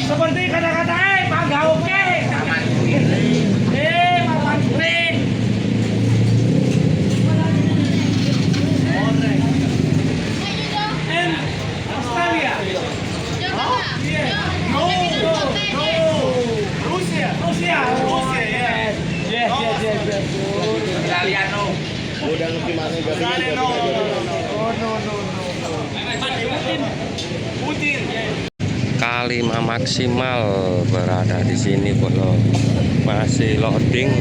Seperti kata-kata Pak Gauke. Papan Green. And Australia. No. Rusia. Yes. Italiano. Udah ngerti mana garingnya? No. Putin. K5 maksimal berada di sini, Bro. Masih loading,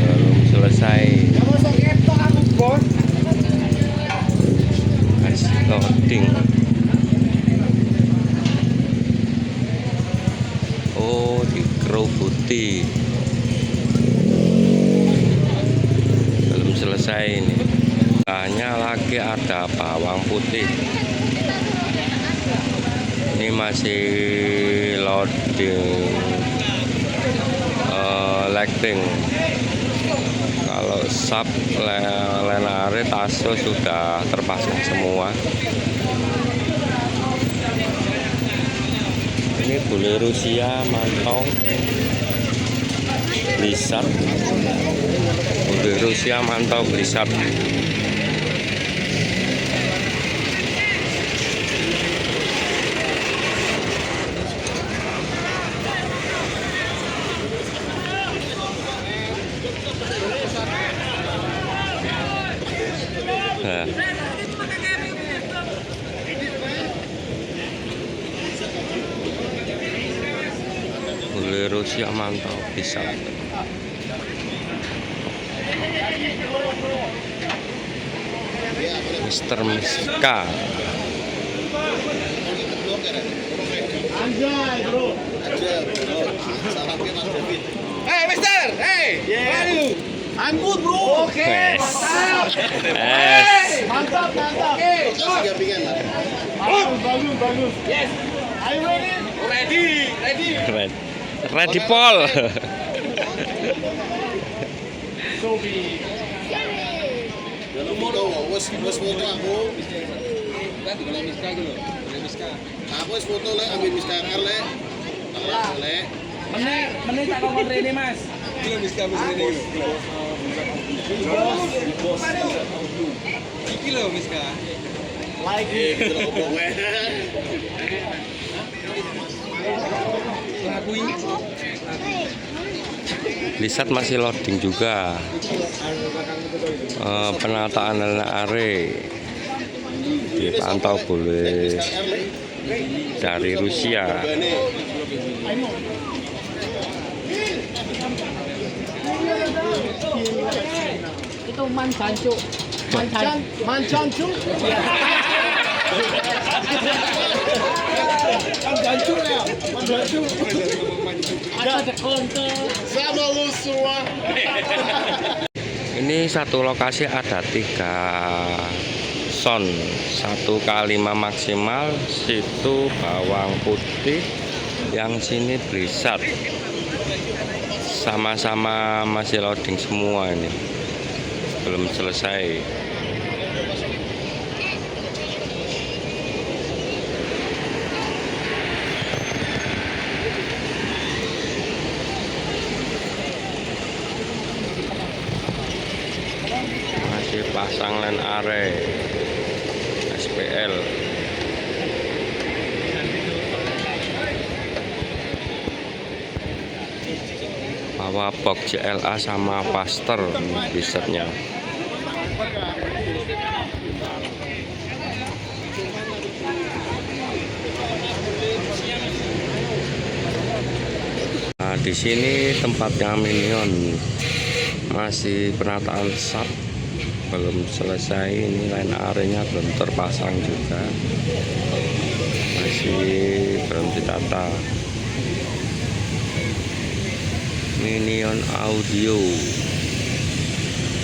belum selesai. Masih loading. Oh, dikerubuti, belum selesai ini. Hanya lagi ada bawang putih. Ini masih loading, lighting. Kalau sub lenare taso sudah terpasang semua. Ini bule Rusia mantau Blizzard. Bule Rusia mantau Blizzard. Bule Rusia mantau bisa. Mister Miska. Anjay, bro. Salamnya Mas David. Hey, Mister. Hey. How are you? I'm good, bro. Okay. Mantap. Okay. Kasih gampingan, Mas. Bagus. Yes. Are you ready? Ready. Ready Paul. So big. Wes foto aku. Aku wes foto le ambil Miska le. Le. Menit tak ngomong Rene, Mas. Kilo Miska ini. Kilo Miska. Lagi. Blizzard masih loading juga. Penataan are dipantau boleh dari Rusia. Itu mancancu. Ada konter. Sama lu semua. Ini satu lokasi ada 3 son, 1x5 maksimal, situ bawang putih, yang sini Blizzard. Sama-sama masih loading semua ini, belum selesai. Masih pasang line are SPL. Bawa box CLA sama faster Blizzardnya. Nah, di sini tempatnya Minion, masih penataan sub, belum selesai. Ini line area-nya belum terpasang juga, masih belum ditata. Minion Audio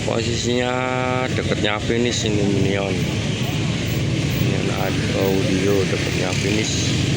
posisinya dekatnya finish ini. Minion Audio dekatnya finish.